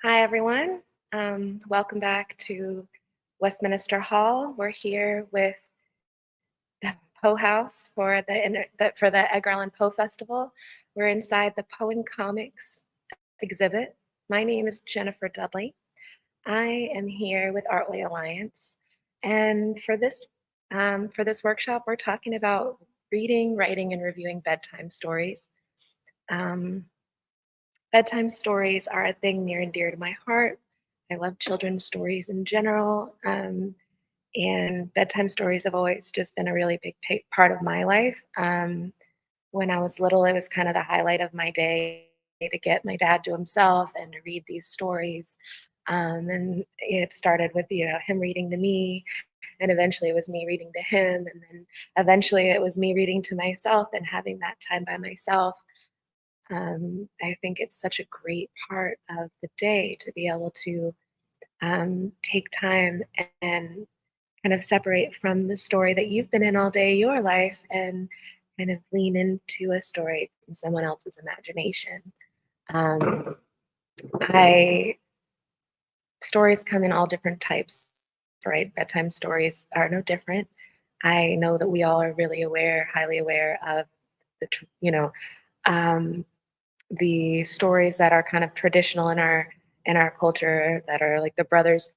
Hi, everyone. Welcome back to Westminster Hall. We're here with the Poe House for the Edgar Allan Poe Festival. We're inside the Poe and Comics exhibit. My name is Jennifer Dudley. I am here with Artway Alliance, and for this workshop, we're talking about reading, writing, and reviewing bedtime stories. Um, Bedtime stories are a thing near and dear to my heart. I love children's stories in general, and bedtime stories have always just been a really big part of my life. When I was little, it was kind of the highlight of my day to get my dad to himself and to read these stories. And it started with him reading to me, and eventually it was me reading to him, and then eventually it was me reading to myself and having that time by myself. I think it's such a great part of the day to be able to take time and kind of separate from the story that you've been in all day, your life, and kind of lean into a story from someone else's imagination. Um, I Stories come in all different types, right? Bedtime stories are no different. I know that we all are really aware, highly aware of the, um, the stories that are kind of traditional in our culture that are like the Brothers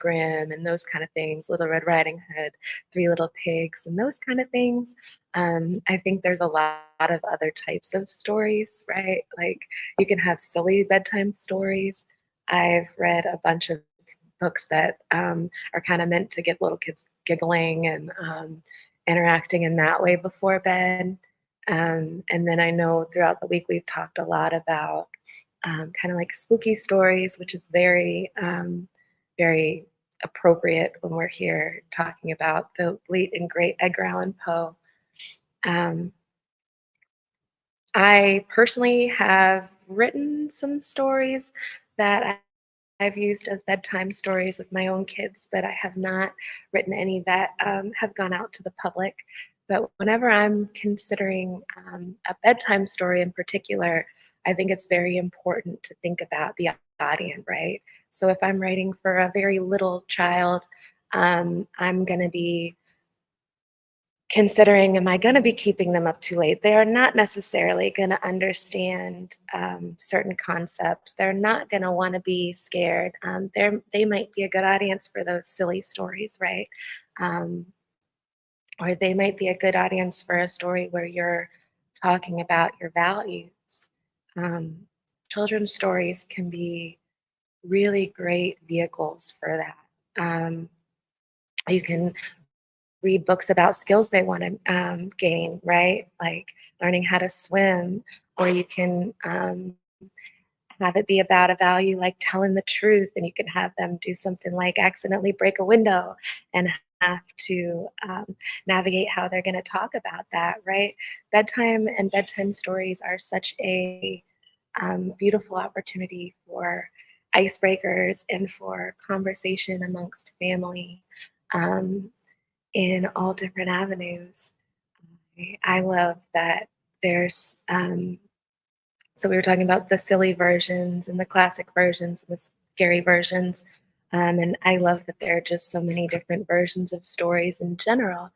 Grimm and those kind of things, Little Red Riding Hood, Three Little Pigs, and those kind of things. I think there's a lot of other types of stories, right? Like you can have silly bedtime stories. I've read a bunch of books that are kind of meant to get little kids giggling and interacting in that way before bed. And then I know throughout the week we've talked a lot about kind of like spooky stories, which is very appropriate when we're here talking about the late and great Edgar Allan Poe. Um, I personally have written some stories that I've used as bedtime stories with my own kids, but I have not written any that have gone out to the public. But whenever I'm considering a bedtime story in particular, I think it's very important to think about the audience, right? So if I'm writing for a very little child, I'm going to be considering, am I going to be keeping them up too late? They are not necessarily going to understand certain concepts. They're not going to want to be scared. They might be a good audience for those silly stories, right? Um, or they might be a good audience for a story where you're talking about your values. Um, Children's stories can be really great vehicles for that. You can read books about skills they want to gain, right? Like learning how to swim, or you can have it be about a value like telling the truth, and you can have them do something like accidentally break a window and have to navigate how they're going to talk about that, right? Bedtime and bedtime stories are such a beautiful opportunity for icebreakers and for conversation amongst family. Um, in all different avenues. I love that there's so we were talking about the silly versions and the classic versions and the scary versions. And I love that there are just so many different versions of stories in general.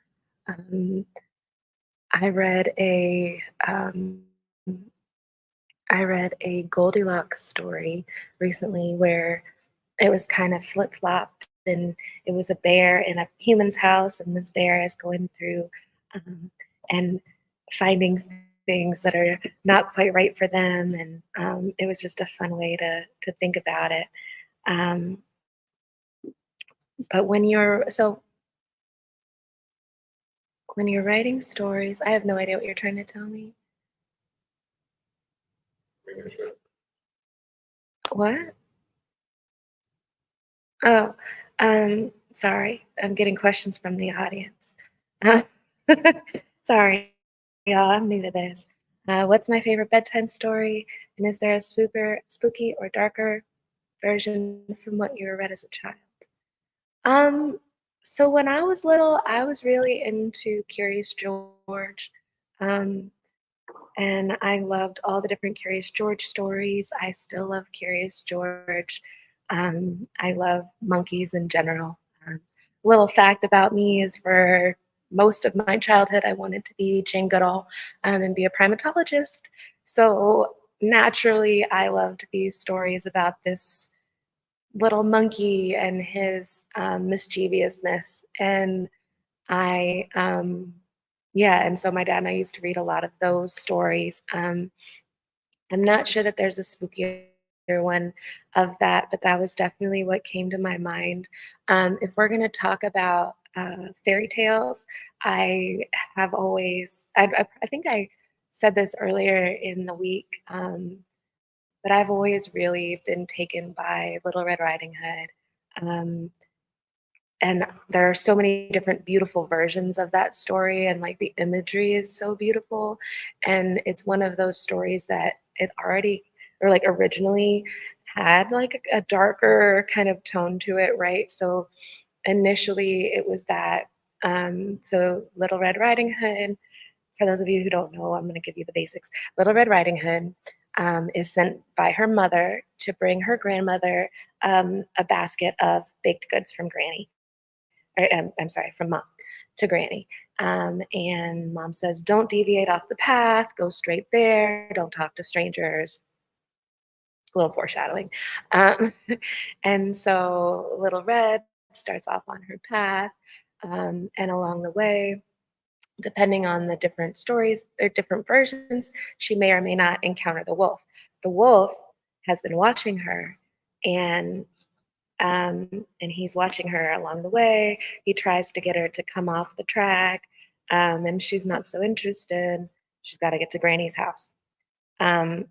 Um, I read a I read a Goldilocks story recently where it was kind of flip-flopped, and it was a bear in a human's house, and this bear is going through um, and finding things that are not quite right for them, and it was just a fun way to think about it. Um, but when you're writing stories, I have no idea what you're trying to tell me. What? Oh, sorry. I'm getting questions from the audience. Uh, sorry, y'all. I'm new to this. What's my favorite bedtime story? And is there a spooky or darker version from what you read as a child? Um, so when I was little, I was really into Curious George. Um, And I loved all the different Curious George stories. I still love Curious George. I love monkeys in general. Little fact about me is for most of my childhood, I wanted to be Jane Goodall and be a primatologist. So naturally, I loved these stories about this little monkey and his mischievousness. And I, yeah, and so my dad and I used to read a lot of those stories. I'm not sure that there's a spookier one of that, but that was definitely what came to my mind. If we're going to talk about fairy tales, I have always, I think I said this earlier in the week, but I've always really been taken by Little Red Riding Hood. Um, and there are so many different beautiful versions of that story, and like the imagery is so beautiful, and it's one of those stories that it already, or like originally, had like a darker kind of tone to it, right? So initially it was that, so Little Red Riding Hood, for those of you who don't know, I'm going to give you the basics. Little Red Riding Hood is sent by her mother to bring her grandmother a basket of baked goods from Granny, or, I'm sorry, from mom to Granny. And mom says, don't deviate off the path, go straight there, don't talk to strangers. A little foreshadowing. Um, and so Little Red starts off on her path. And along the way, depending on the different stories or different versions, she may or may not encounter the wolf. The wolf has been watching her, and and he's watching her along the way. He tries to get her to come off the track, and she's not so interested. She's got to get to Granny's house. Um,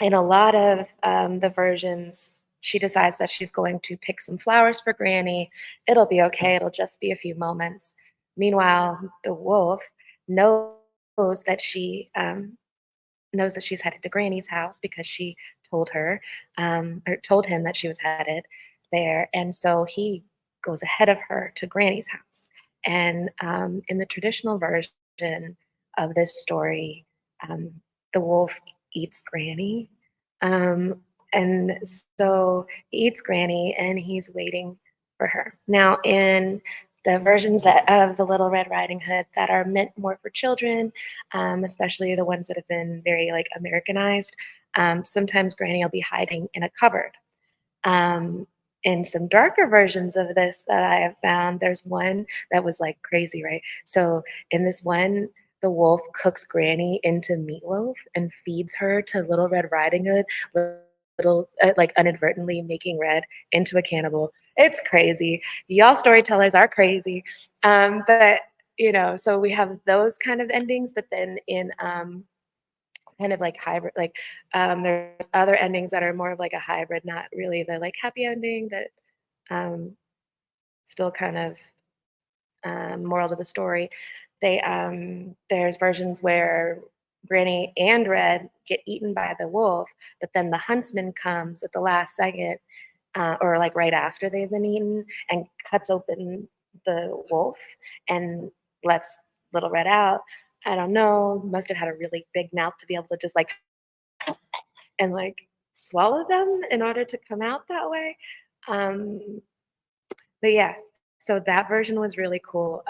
in a lot of the versions, she decides that she's going to pick some flowers for Granny. It'll be okay. It'll just be a few moments. Meanwhile, the wolf knows that she knows that she's headed to Granny's house because she told her, or told him that she was headed there. And so he goes ahead of her to Granny's house. And in the traditional version of this story, um, the wolf eats Granny. Um, and so he eats Granny and he's waiting for her. Now, in the versions that of the Little Red Riding Hood that are meant more for children, especially the ones that have been very like Americanized. Sometimes Granny will be hiding in a cupboard. Um, in some darker versions of this that I have found, there's one that was like crazy, right? So in this one, the wolf cooks Granny into meatloaf and feeds her to Little Red Riding Hood, little like inadvertently making Red into a cannibal. It's crazy. Y'all storytellers are crazy. But so we have those kind of endings, but then in kind of like hybrid, like there's other endings that are more of like a hybrid, not really the like happy ending, but um, still kind of moral to the story. There's versions where Granny and Red get eaten by the wolf, but then the huntsman comes at the last second, or like right after they've been eaten, and cuts open the wolf and lets Little Red out. I don't know, must have had a really big mouth to be able to just like and like swallow them in order to come out that way. Um, but yeah, so that version was really cool.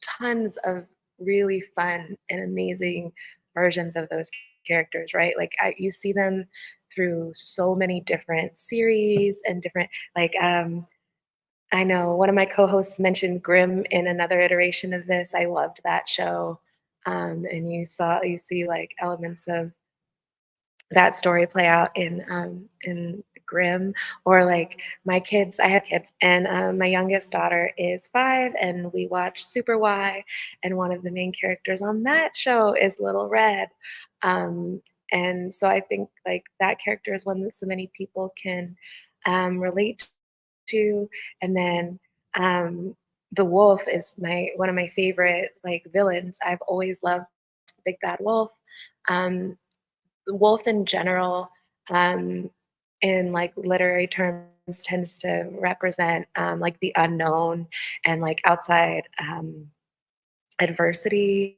Tons of really fun and amazing versions of those characters, right? Like you see them through so many different series and different like I know one of my co-hosts mentioned Grimm in another iteration of this. I loved that show. And you see like elements of that story play out in Grimm, or like my kids. I have kids, and my youngest daughter is 5, and we watch Super Y, and one of the main characters on that show is Little Red. Um, and so I think like that character is one that so many people can relate to. And then the wolf is my one of my favorite like villains. I've always loved the Big Bad Wolf. Um, the wolf in general, um, in like literary terms, tends to represent like the unknown and like outside adversity.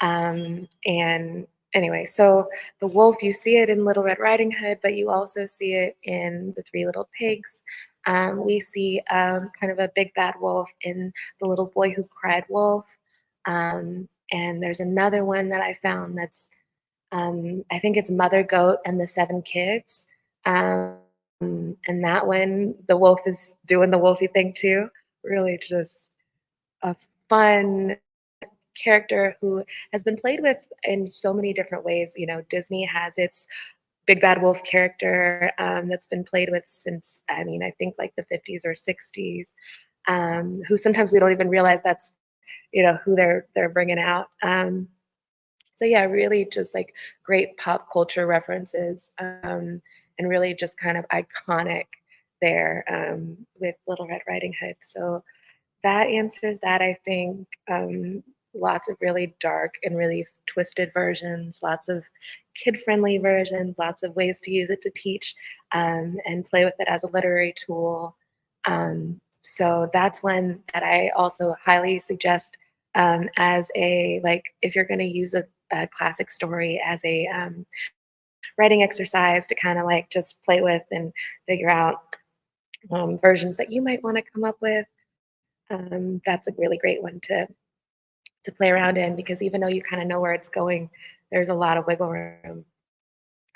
And anyway, so the wolf, you see it in Little Red Riding Hood, but you also see it in The Three Little Pigs. We see kind of a big bad wolf in The Little Boy Who Cried Wolf. And there's another one that I found that's, I think it's Mother Goat and the Seven Kids. Um, and that one, the wolf is doing the wolfy thing too. Really just a fun character who has been played with in so many different ways. You know, Disney has its Big Bad Wolf character that's been played with since, I mean, I think like the 50s or 60s, who sometimes we don't even realize that's, you know, who they're bringing out. So yeah, really just like great pop culture references, and really just kind of iconic there, with Little Red Riding Hood. So that answers that, I think. Lots of really dark and really twisted versions, lots of kid-friendly versions, lots of ways to use it to teach, and play with it as a literary tool. So that's one that I also highly suggest, as a, like, if you're going to use a classic story as a writing exercise to kind of like just play with and figure out versions that you might want to come up with. That's a really great one to play around in, because even though you kind of know where it's going, there's a lot of wiggle room.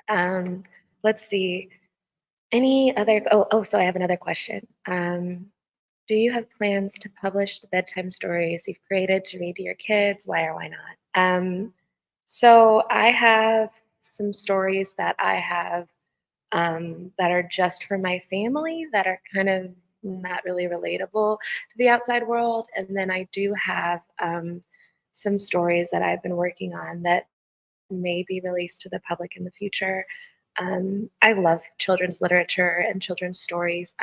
Um, let's see. Any other? So I have another question. Do you have plans to publish the bedtime stories you've created to read to your kids? Why or why not? So I have some stories that I have, that are just for my family, that are kind of not really relatable to the outside world. And then I do have, some stories that I've been working on that may be released to the public in the future. I love children's literature and children's stories.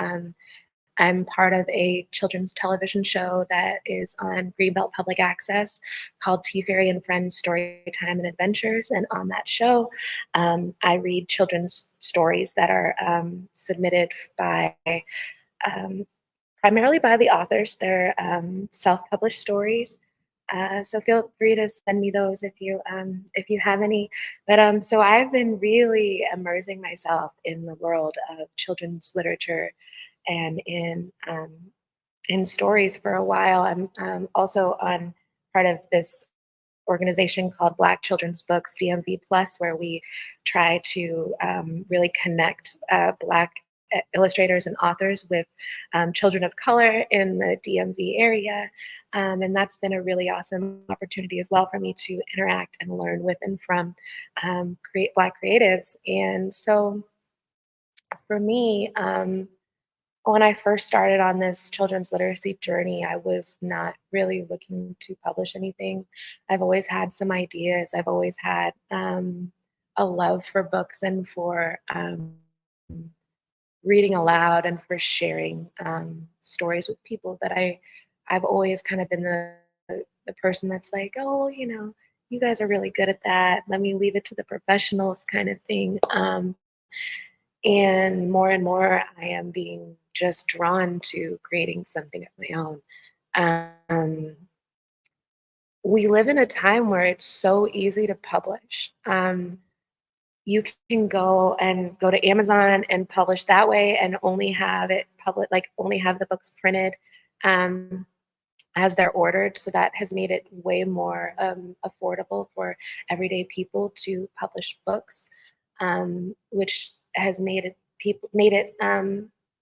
I'm part of a children's television show that is on Greenbelt Public Access called Tea Fairy and Friends Storytime and Adventures. And on that show, I read children's stories that are submitted by, um, primarily by the authors. They're self-published stories. So feel free to send me those if you have any. But so I've been really immersing myself in the world of children's literature and in stories for a while. I'm also on part of this organization called Black Children's Books DMV Plus, where we try to really connect Black illustrators and authors with children of color in the DMV area. And that's been a really awesome opportunity as well for me to interact and learn with and from create Black creatives. And so for me, when I first started on this children's literacy journey, I was not really looking to publish anything. I've always had some ideas. I've always had a love for books and for reading aloud and for sharing stories with people. But I've always kind of been the person that's like, oh, you know, you guys are really good at that. Let me leave it to the professionals, kind of thing. And more, I am being just drawn to creating something of my own. Um, we live in a time where it's so easy to publish. You can go to Amazon and publish that way, and only have it public, like only have the books printed um, as they're ordered. So that has made it way more affordable for everyday people to publish books, which has made it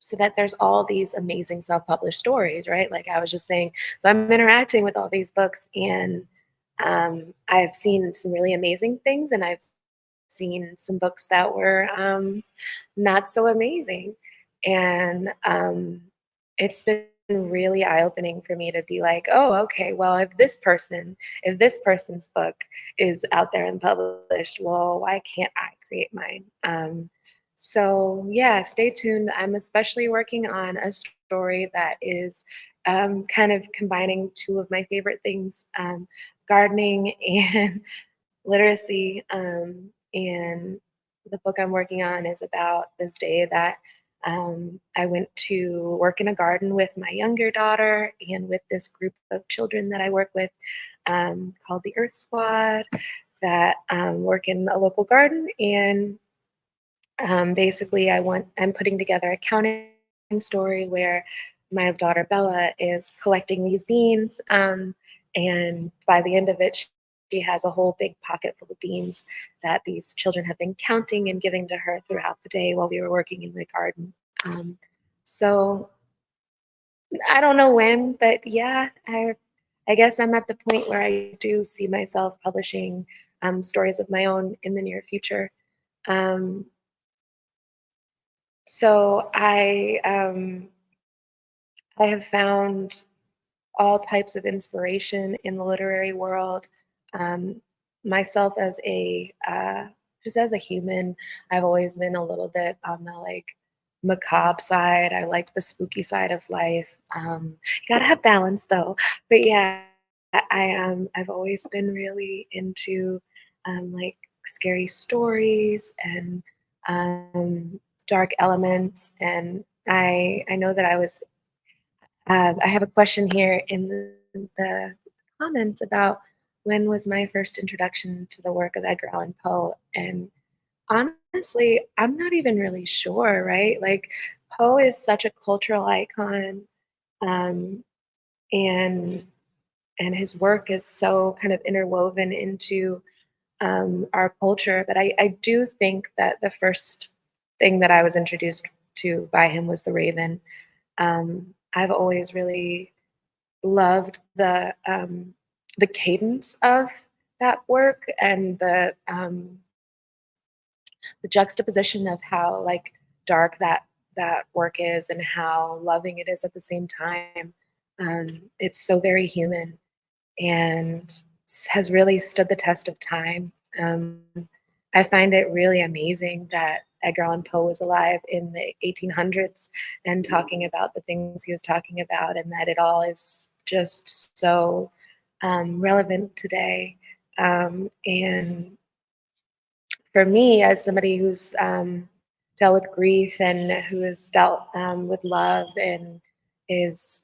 so that there's all these amazing self-published stories, right? Like I was just saying, so I'm interacting with all these books, and I've seen some really amazing things, and I've seen some books that were not so amazing. And it's been really eye-opening for me to be like, oh, okay, well, if this person's book is out there and published, well, why can't I create mine? So yeah, stay tuned. I'm especially working on a story that is kind of combining two of my favorite things, gardening and literacy. And the book I'm working on is about this day that I went to work in a garden with my younger daughter and with this group of children that I work with called the Earth Squad that work in a local garden. And basically, I'm putting together a counting story where my daughter Bella is collecting these beans, and by the end of it, she has a whole big pocket full of beans that these children have been counting and giving to her throughout the day while we were working in the garden. Um, so I don't know when, but yeah, I guess I'm at the point where I do see myself publishing stories of my own in the near future. Um, so I have found all types of inspiration in the literary world. Um, Myself as a just as a human, I've always been a little bit on the like macabre side. I like the spooky side of life. You gotta have balance though. But yeah, I've always been really into like scary stories and dark elements. And I know that I have a question here in the comments about when was my first introduction to the work of Edgar Allan Poe. And honestly, I'm not even really sure, right? Like, Poe is such a cultural icon, um, and and his work is so kind of interwoven into our culture. But I do think that the first thing that I was introduced to by him was The Raven. I've always really loved the cadence of that work and the juxtaposition of how like dark that work is and how loving it is at the same time. It's so very human and has really stood the test of time. Um, I find it really amazing that Edgar Allan Poe was alive in the 1800s and talking about the things he was talking about, and that it all is just so relevant today. And for me, as somebody who's dealt with grief and who has dealt with love and is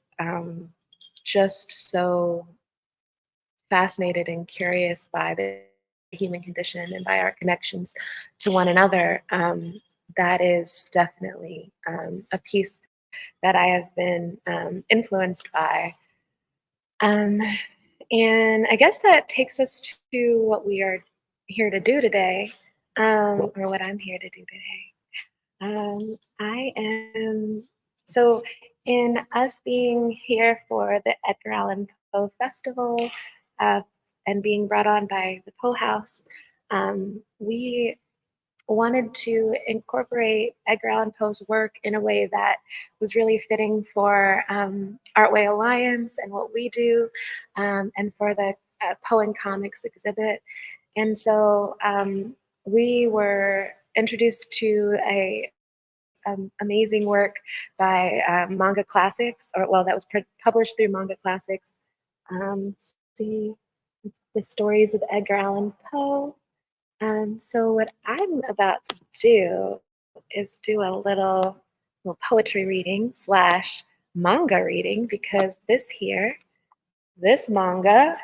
just so fascinated and curious by the human condition and by our connections to one another, that is definitely a piece that I have been influenced by. Um, and I guess that takes us to what we are here to do today, or what I'm here to do today. I am so in us being here for the Edgar Allan Poe Festival uh, and being brought on by the Poe House, we wanted to incorporate Edgar Allan Poe's work in a way that was really fitting for Artway Alliance and what we do, and for the Poe and Comics exhibit. And so we were introduced to a amazing work by Manga Classics, or well, that was published through Manga Classics. See the stories of Edgar Allan Poe. So what I'm about to do is do a little poetry reading slash manga reading because this manga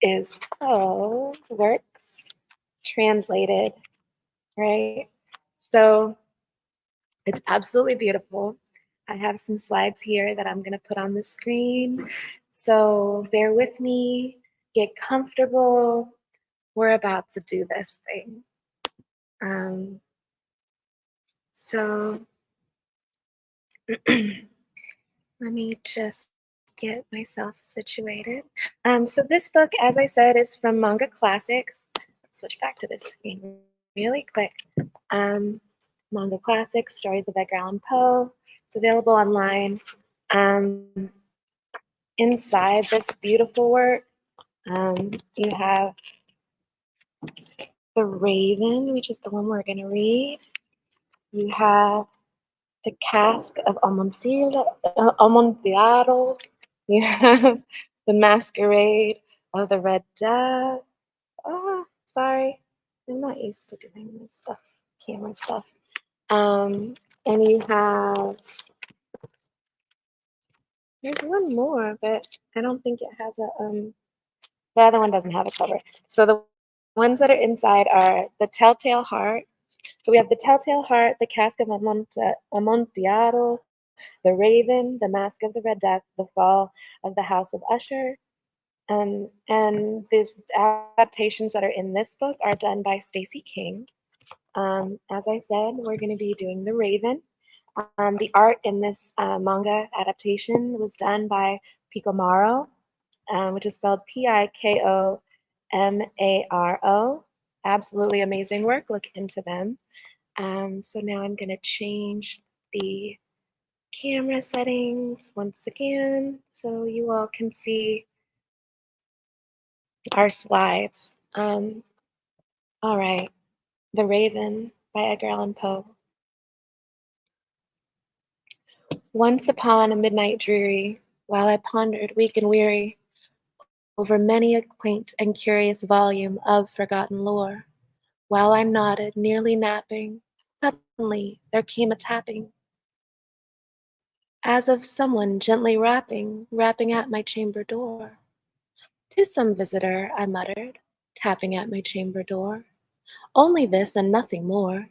is Poe's works translated, right? So it's absolutely beautiful. I have some slides here that I'm going to put on the screen. So bear with me, get comfortable. We're about to do this thing. Um, so let me just get myself situated. So this book, as I said, is from Manga Classics. Let's switch back to this screen really quick. Um, Manga Classics, Stories of Edgar Allan Poe. It's available online. Um, Inside this beautiful work, you have The Raven, which is the one we're going to read. You have The Cask of Amontillado. You have The Masquerade of the Red Dove. Oh, sorry. I'm not used to doing this stuff, camera stuff. And you have, there's one more, but I don't think it has a, the other one doesn't have a cover. So the ones that are inside are the Telltale Heart. So we have the Telltale Heart, the Cask of Amontillado, the Raven, the Mask of the Red Death, the Fall of the House of Usher. And these adaptations that are in this book are done by Stacey King. As I said, we're going to be doing The Raven. The art in this manga adaptation was done by Pikomaro, which is spelled Pikomaro. Absolutely amazing work. Look into them. So now I'm going to change the camera settings once again so you all can see our slides. All right, The Raven by Edgar Allan Poe. Once upon a midnight dreary, while I pondered, weak and weary, over many a quaint and curious volume of forgotten lore, while I nodded, nearly napping, suddenly there came a tapping, as of someone gently rapping at my chamber door. "'Tis some visitor," I muttered, tapping at my chamber door. "Only this and nothing more."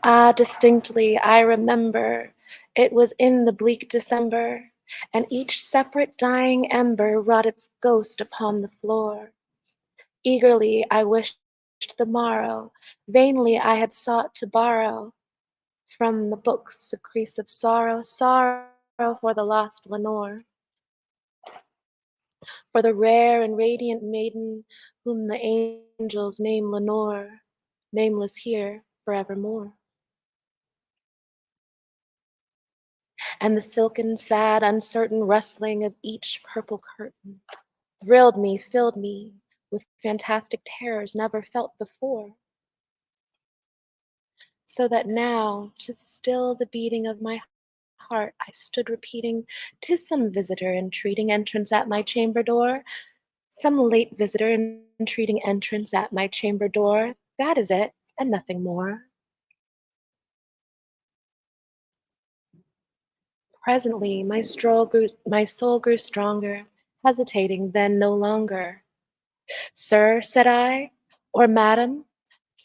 Ah, distinctly I remember it was in the bleak December, and each separate dying ember wrought its ghost upon the floor. Eagerly I wished the morrow, vainly I had sought to borrow from the books secrets of sorrow, sorrow for the lost Lenore, for the rare and radiant maiden whom the angels name Lenore, nameless here forevermore. And the silken, sad, uncertain rustling of each purple curtain thrilled me, filled me with fantastic terrors never felt before, so that now, to still the beating of my heart, I stood repeating, "'Tis some visitor entreating entrance at my chamber door, some late visitor entreating entrance at my chamber door. That is it, and nothing more." Presently, my soul grew stronger, hesitating then no longer. "Sir," said I, "or madam,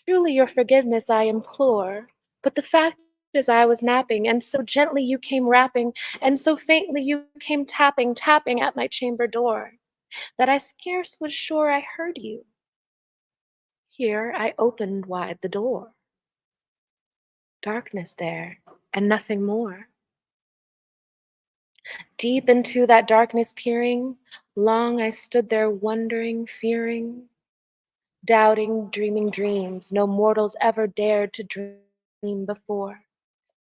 truly your forgiveness I implore, but the fact is I was napping, and so gently you came rapping, and so faintly you came tapping at my chamber door, that I scarce was sure I heard you." Here I opened wide the door. Darkness there, and nothing more. Deep into that darkness peering, long I stood there wondering, fearing, doubting, dreaming dreams no mortals ever dared to dream before.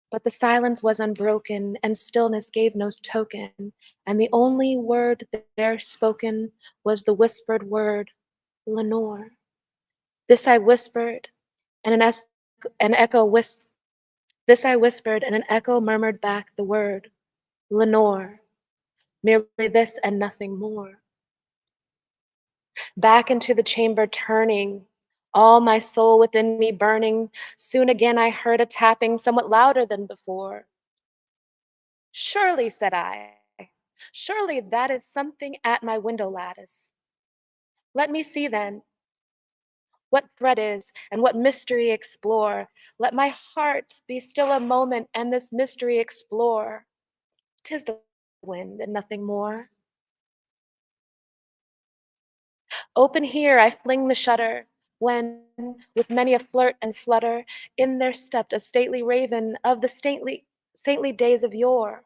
But the silence was unbroken, and stillness gave no token, and the only word there spoken was the whispered word, "Lenore." This I whispered, and an echo this I whispered, and an echo murmured back the word, "Lenore." Merely this and nothing more. Back into the chamber turning, all my soul within me burning, soon again I heard a tapping somewhat louder than before. "Surely," said I, "surely that is something at my window lattice. Let me see then what threat is and what mystery explore. Let my heart be still a moment and this mystery explore. 'Tis the wind and nothing more." Open here I fling the shutter, when, with many a flirt and flutter, in there stepped a stately raven of the saintly days of yore.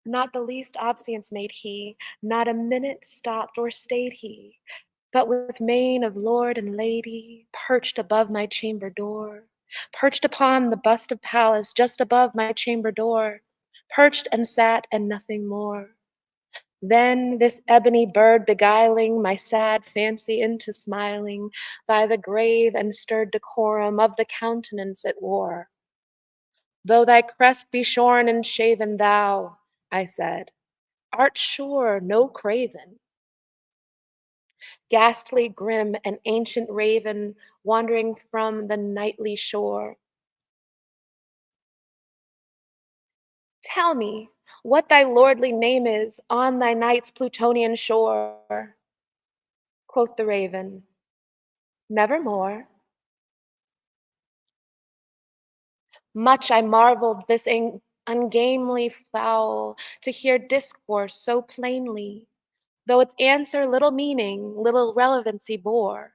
Not the least obeisance made he, not a minute stopped or stayed he, but with mane of lord and lady, perched above my chamber door, perched upon the bust of Pallas just above my chamber door, perched and sat and nothing more. Then this ebony bird beguiling my sad fancy into smiling by the grave and stirred decorum of the countenance it wore. "Though thy crest be shorn and shaven, thou," I said, "art sure no craven." ghastly, grim, an ancient raven wandering from the nightly shore. Tell me what thy lordly name is on thy night's Plutonian shore. Quoth the raven, nevermore. Much I marveled this ungamely fowl to hear discourse so plainly, though its answer little meaning, little relevancy bore.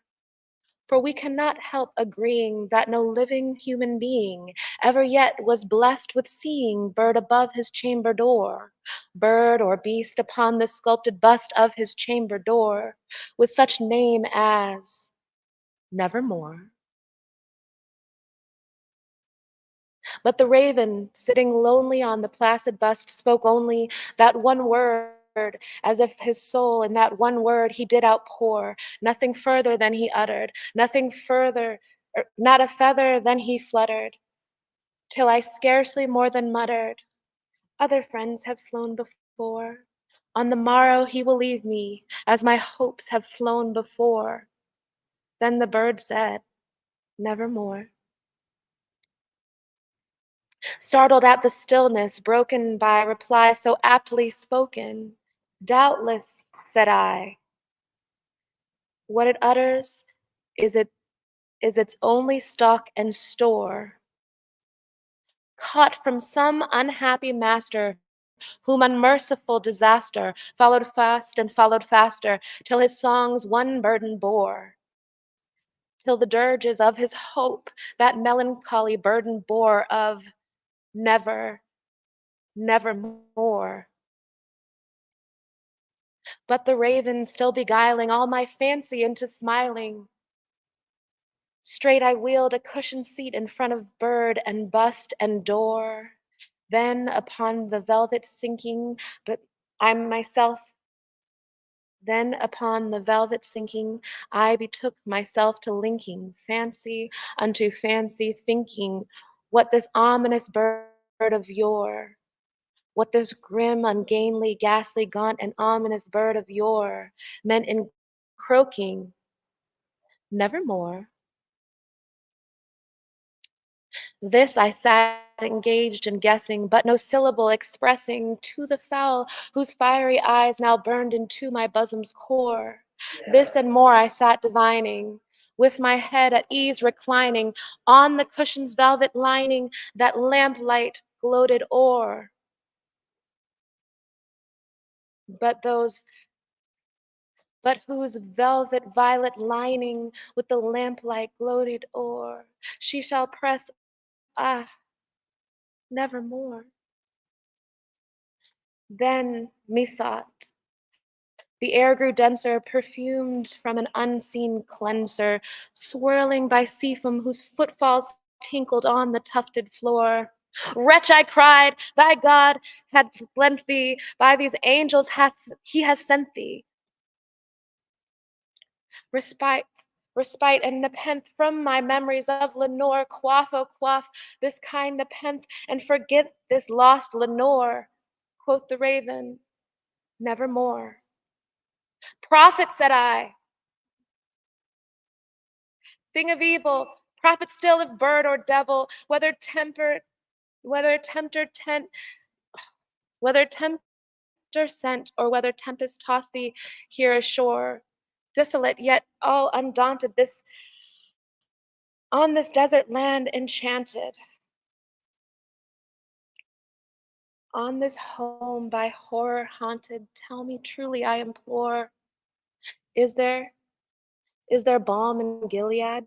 For we cannot help agreeing that no living human being ever yet was blessed with seeing bird above his chamber door, bird or beast upon the sculpted bust of his chamber door, with such name as Nevermore. But the raven, sitting lonely on the placid bust, spoke only that one word, as if his soul in that one word he did outpour, nothing further than he uttered, nothing further, not a feather than he fluttered, till I scarcely more than muttered, other friends have flown before. On the morrow he will leave me, as my hopes have flown before. Then the bird said, nevermore. Startled at the stillness broken by reply so aptly spoken. Doubtless, said I, what it utters is it is its only stock and store, caught from some unhappy master whom unmerciful disaster followed fast and followed faster, till his songs one burden bore, till the dirges of his hope that melancholy burden bore of never, nevermore. But the raven still beguiling all my fancy into smiling. Straight I wheeled a cushioned seat in front of bird and bust and door. Then upon the velvet sinking, but I myself, then upon the velvet sinking, I betook myself to linking fancy unto fancy, thinking what this ominous bird of yore, what this grim, ungainly, ghastly, gaunt, and ominous bird of yore meant in croaking, nevermore. This I sat engaged in guessing, but no syllable expressing to the fowl whose fiery eyes now burned into my bosom's core. This and more I sat divining, with my head at ease reclining on the cushion's velvet lining that lamplight gloated o'er. But those but whose velvet violet lining with the lamplight gloated o'er, she shall press, ah, nevermore. Then, methought, the air grew denser, perfumed from an unseen cleanser, swirling by seafoam whose footfalls tinkled on the tufted floor. Wretch, I cried, thy God had lent thee, by these angels he has sent thee. Respite, respite and nepenthe from my memories of Lenore, quaff, oh quaff, this kind nepenthe, and forget this lost Lenore. Quoth the raven, nevermore. Prophet, said I, thing of evil, prophet still if bird or devil, whether tempter tent, whether tempter sent, or whether tempest tossed thee here ashore, desolate yet all undaunted, this on this desert land enchanted, on this home by horror haunted, tell me truly, I implore, is there, is there balm in Gilead?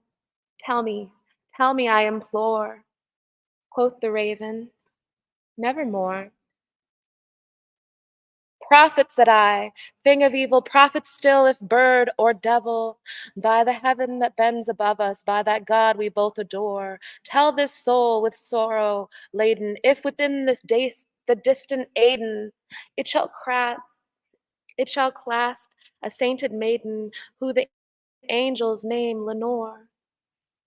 Tell me, I implore. Quoth the raven, nevermore. Prophet, said I, thing of evil, prophet still, if bird or devil, by the heaven that bends above us, by that God we both adore, tell this soul with sorrow laden, if within this day the distant Aden, it shall it shall clasp a sainted maiden, who the angels name Lenore.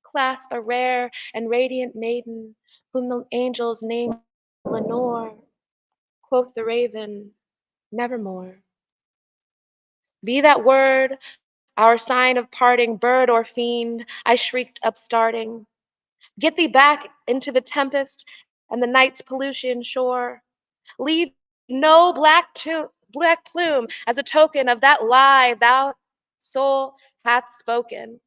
Clasp a rare and radiant maiden, whom the angels name Lenore. Quoth the raven, nevermore. Be that word Our sign of parting, bird or fiend, I shrieked upstarting. Get thee back into the tempest and the night's pollution shore. Leave no black plume as a token of that lie thou soul hath spoken.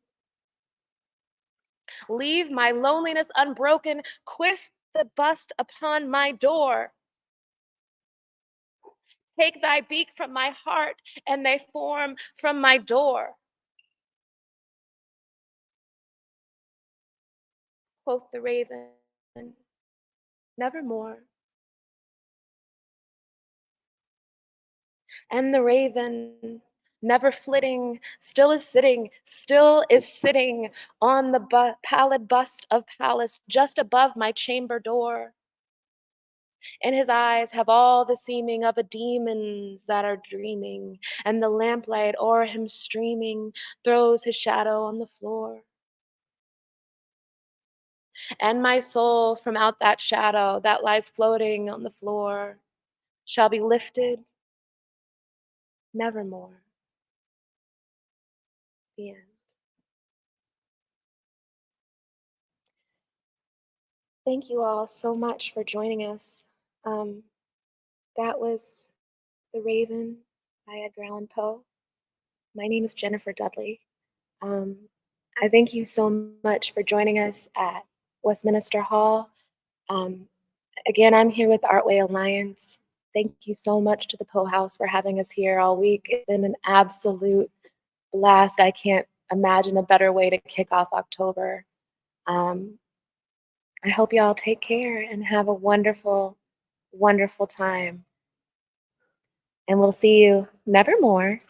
Leave my loneliness unbroken, quist the bust upon my door. Take thy beak from my heart and thy form from my door. Quoth the raven, nevermore. And the raven, never flitting, still is sitting on the pallid bust of Pallas just above my chamber door. And his eyes have all the seeming of a demon's that are dreaming, and the lamplight o'er him streaming throws his shadow on the floor. And my soul from out that shadow that lies floating on the floor shall be lifted nevermore. The end. Thank you all so much for joining us. Um, that was The Raven by Edgar Allan Poe. My name is Jennifer Dudley. Um, I thank you so much for joining us at Westminster Hall. Um, Again, I'm here with Artway Alliance. Thank you so much to the Poe House for having us here all week. It's been an absolute blast. I can't imagine a better way to kick off October. Um, I hope you all take care and have a wonderful, wonderful time. And we'll see you nevermore